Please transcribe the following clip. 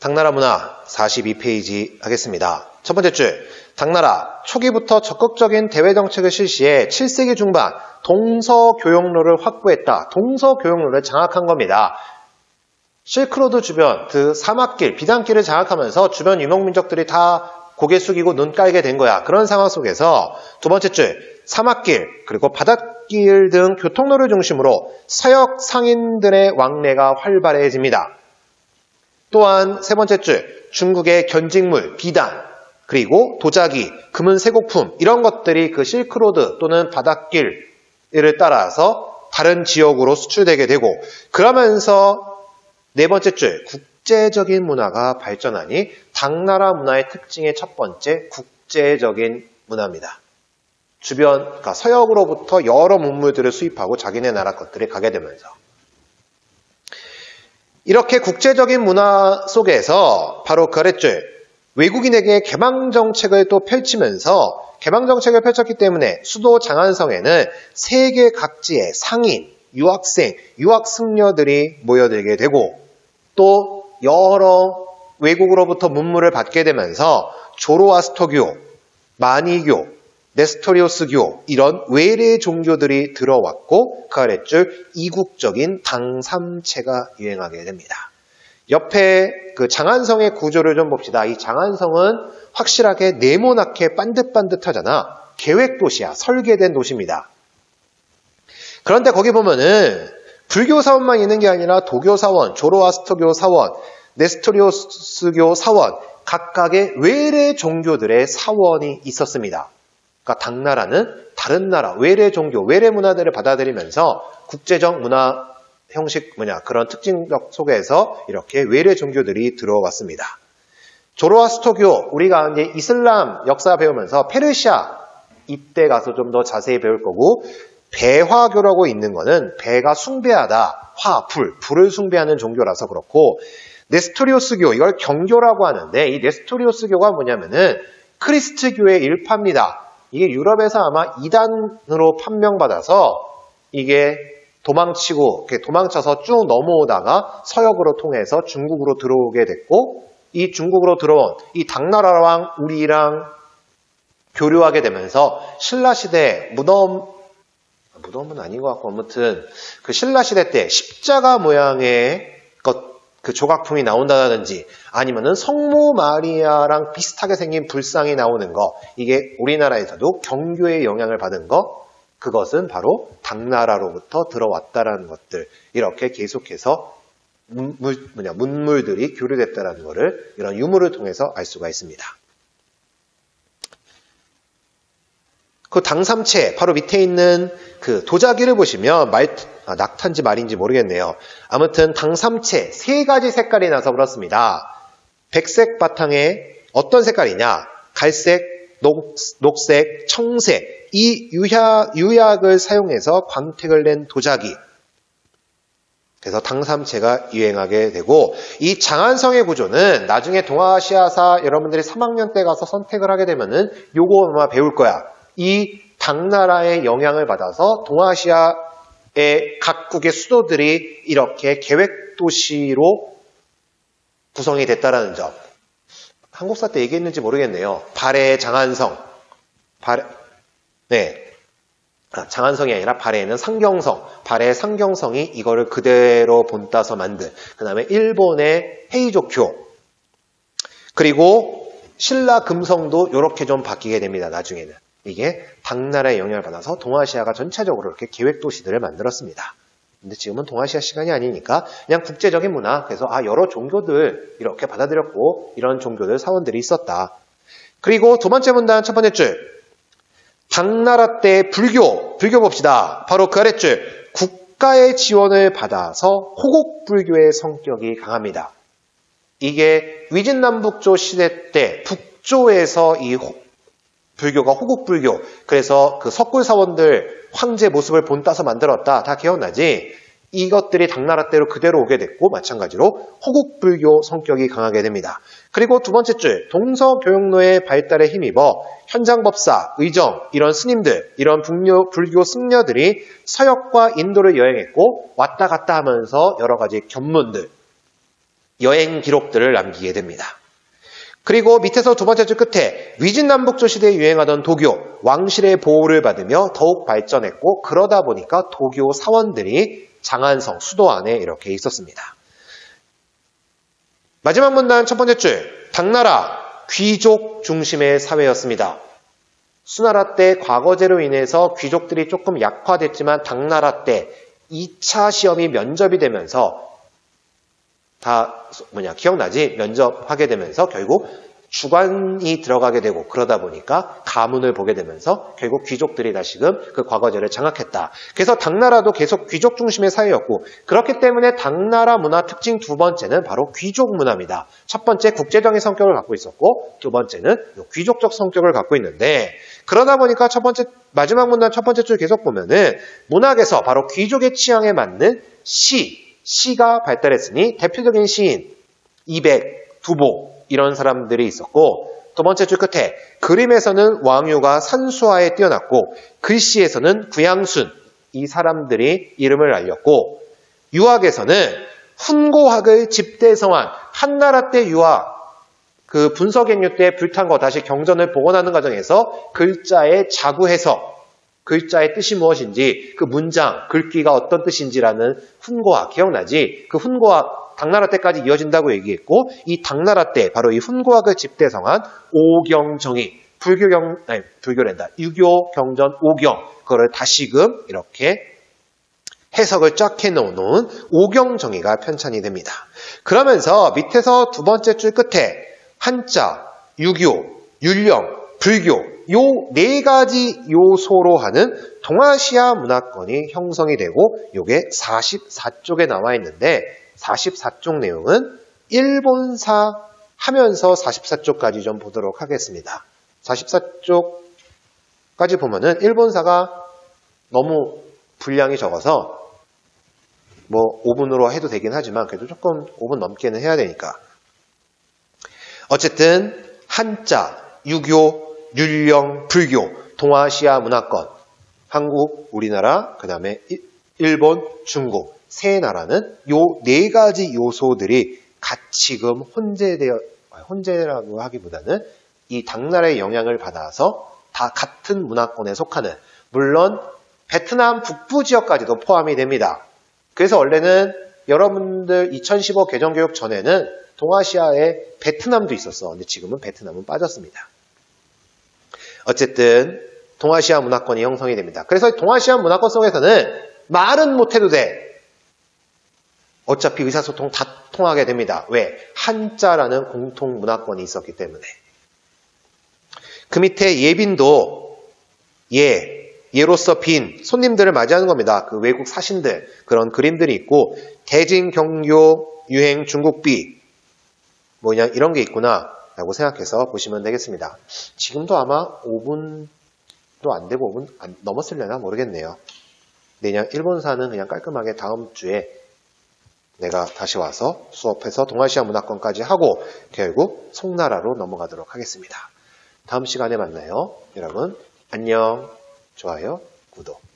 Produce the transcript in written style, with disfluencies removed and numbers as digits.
당나라 문화 42페이지 하겠습니다. 첫 번째 줄, 당나라 초기부터 적극적인 대외 정책을 실시해 7세기 중반 동서교역로를 확보했다. 동서교역로를 장악한 겁니다. 실크로드 주변, 그 사막길, 비단길을 장악하면서 주변 유목민족들이 다 고개 숙이고 눈 깔게 된 거야. 그런 상황 속에서 두 번째 줄, 사막길, 그리고 바닷길 등 교통로를 중심으로 서역 상인들의 왕래가 활발해집니다. 또한 세 번째 줄, 중국의 견직물, 비단, 그리고 도자기, 금은 세곡품 이런 것들이 그 실크로드 또는 바닷길을 따라서 다른 지역으로 수출되게 되고, 그러면서 네 번째 줄, 국제적인 문화가 발전하니 당나라 문화의 특징의 첫 번째, 국제적인 문화입니다. 주변, 그러니까 서역으로부터 여러 문물들을 수입하고 자기네 나라 것들이 가게 되면서 이렇게 국제적인 문화 속에서 바로 그 아랫줄, 외국인에게 개방정책을 또 펼치면서 개방정책을 펼쳤기 때문에 수도 장안성에는 세계 각지의 상인, 유학생, 유학승려들이 모여들게 되고 또 여러 외국으로부터 문물을 받게 되면서 조로아스터교, 마니교, 네스토리오스교 이런 외래 종교들이 들어왔고 그 아랫줄 이국적인 당삼체가 유행하게 됩니다. 옆에 그 장안성의 구조를 좀 봅시다. 이 장안성은 확실하게 네모나게 반듯반듯하잖아. 계획도시야. 설계된 도시입니다. 그런데 거기 보면은 불교 사원만 있는 게 아니라 도교 사원, 조로아스터교 사원, 네스토리오스교 사원 각각의 외래 종교들의 사원이 있었습니다. 그러니까 당나라는 다른 나라, 외래 종교, 외래 문화들을 받아들이면서 국제적 문화 형식 그런 특징적 속에서 이렇게 외래 종교들이 들어왔습니다. 조로아스터교, 우리가 이제 이슬람 역사 배우면서 페르시아 이때 가서 좀 더 자세히 배울 거고, 배화교라고 있는 거는 배가 숭배하다, 불을 숭배하는 종교라서 그렇고, 네스토리오스교, 이걸 경교라고 하는데 이 네스토리오스교가 뭐냐면은 크리스트교의 일파입니다. 이게 유럽에서 아마 이단으로 판명받아서 이게 도망쳐서 쭉 넘어오다가 서역으로 통해서 중국으로 들어오게 됐고, 이 중국으로 들어온 이 당나라 왕 우리랑 교류하게 되면서 신라시대 무덤은 아닌 것 같고, 아무튼 그 신라시대 때 십자가 모양의 그 조각품이 나온다든지 아니면은 성모 마리아랑 비슷하게 생긴 불상이 나오는 거, 이게 우리나라에서도 경교의 영향을 받은 거, 그것은 바로 당나라로부터 들어왔다라는 것들, 이렇게 계속해서 문물들이 교류됐다라는 것을 이런 유물을 통해서 알 수가 있습니다. 그 당삼체 바로 밑에 있는 그 도자기를 보시면 낙타인지 말인지 모르겠네요. 아무튼 당삼체 세 가지 색깔이 나서 그렇습니다. 백색 바탕에 어떤 색깔이냐? 갈색, 녹색, 청색 이 유약을 사용해서 광택을 낸 도자기. 그래서 당삼체가 유행하게 되고, 이 장안성의 구조는 나중에 동아시아사 여러분들이 3학년 때 가서 선택을 하게 되면은 요거 아마 배울 거야. 이 당나라의 영향을 받아서 동아시아의 각국의 수도들이 이렇게 계획도시로 구성이 됐다라는 점. 한국사 때 얘기했는지 모르겠네요. 발해의 장안성. 장안성이 아니라 발해에는 상경성. 발해의 상경성이 이거를 그대로 본따서 만든. 그 다음에 일본의 헤이조쿄. 그리고 신라 금성도 이렇게 좀 바뀌게 됩니다. 나중에는. 이게 당나라의 영향을 받아서 동아시아가 전체적으로 이렇게 계획도시들을 만들었습니다. 근데 지금은 동아시아 시간이 아니니까 그냥 국제적인 문화, 그래서 여러 종교들 이렇게 받아들였고 이런 종교들 사원들이 있었다. 그리고 두 번째 문단 첫 번째 줄, 당나라 때 불교 봅시다. 바로 그 아랫줄, 국가의 지원을 받아서 호국불교의 성격이 강합니다. 이게 위진남북조 시대 때 북조에서 이 불교가 호국불교, 그래서 그 석굴사원들 황제 모습을 본따서 만들었다. 다 기억나지? 이것들이 당나라 때로 그대로 오게 됐고 마찬가지로 호국불교 성격이 강하게 됩니다. 그리고 두 번째 줄, 동서교역로의 발달에 힘입어 현장법사, 의정, 이런 스님들, 이런 불교 승려들이 서역과 인도를 여행했고 왔다 갔다 하면서 여러 가지 견문들, 여행 기록들을 남기게 됩니다. 그리고 밑에서 두 번째 줄 끝에 위진남북조 시대에 유행하던 도교, 왕실의 보호를 받으며 더욱 발전했고 그러다 보니까 도교 사원들이 장안성, 수도 안에 이렇게 있었습니다. 마지막 문단 첫 번째 줄, 당나라, 귀족 중심의 사회였습니다. 수나라 때 과거제로 인해서 귀족들이 조금 약화됐지만 당나라 때 2차 시험이 면접이 되면서 기억나지? 면접하게 되면서 결국 주관이 들어가게 되고 그러다 보니까 가문을 보게 되면서 결국 귀족들이 다시금 그 과거제를 장악했다. 그래서 당나라도 계속 귀족 중심의 사회였고 그렇기 때문에 당나라 문화 특징 두 번째는 바로 귀족 문화입니다. 첫 번째 국제적인 성격을 갖고 있었고 두 번째는 귀족적 성격을 갖고 있는데 그러다 보니까 마지막 문단 첫 번째 줄 계속 보면은 문학에서 바로 귀족의 취향에 맞는 시가 발달했으니 대표적인 시인, 이백, 두보 이런 사람들이 있었고 두 번째 줄 끝에 그림에서는 왕유가 산수화에 뛰어났고 글씨에서는 구양순 이 사람들이 이름을 알렸고 유학에서는 훈고학을 집대성한 한나라 때 유학 그 분서갱유 때 불탄 거 다시 경전을 복원하는 과정에서 글자의 자구 해석 글자의 뜻이 무엇인지 그 문장, 글귀가 어떤 뜻인지라는 훈고학 기억나지? 그 훈고학 당나라 때까지 이어진다고 얘기했고 이 당나라 때 바로 이 훈고학을 집대성한 오경정이 유교 경전 오경 그거를 다시금 이렇게 해석을 쫙 해놓은 오경정의가 편찬이 됩니다. 그러면서 밑에서 두 번째 줄 끝에 한자, 유교, 율령, 불교 요 네 가지 요소로 하는 동아시아 문화권이 형성이 되고 요게 44쪽에 나와 있는데 44쪽 내용은 일본사 하면서 44쪽까지 좀 보도록 하겠습니다. 44쪽까지 보면은 일본사가 너무 분량이 적어서 5분으로 해도 되긴 하지만 그래도 조금 5분 넘게는 해야 되니까 어쨌든 한자, 유교, 율령, 불교, 동아시아 문화권, 한국, 우리나라, 그 다음에 일본, 중국 세 나라는 요 네 가지 요소들이 같이금 혼재라고 하기보다는 이 당나라의 영향을 받아서 다 같은 문화권에 속하는 물론 베트남 북부 지역까지도 포함이 됩니다. 그래서 원래는 여러분들 2015 개정교육 전에는 동아시아에 베트남도 있었어. 근데 지금은 베트남은 빠졌습니다. 어쨌든 동아시아 문화권이 형성이 됩니다. 그래서 동아시아 문화권 속에서는 말은 못해도 돼. 어차피 의사소통 다 통하게 됩니다. 왜? 한자라는 공통 문화권이 있었기 때문에. 그 밑에 예빈도 예로서 빈 손님들을 맞이하는 겁니다. 그 외국 사신들 그런 그림들이 있고 대진 경교 유행 중국비 이런 게 있구나 라고 생각해서 보시면 되겠습니다. 지금도 아마 5분도 안 되고 5분 넘었으려나 모르겠네요. 내년 일본사는 그냥 깔끔하게 다음 주에 내가 다시 와서 수업해서 동아시아 문화권까지 하고 결국 송나라로 넘어가도록 하겠습니다. 다음 시간에 만나요. 여러분 안녕, 좋아요, 구독.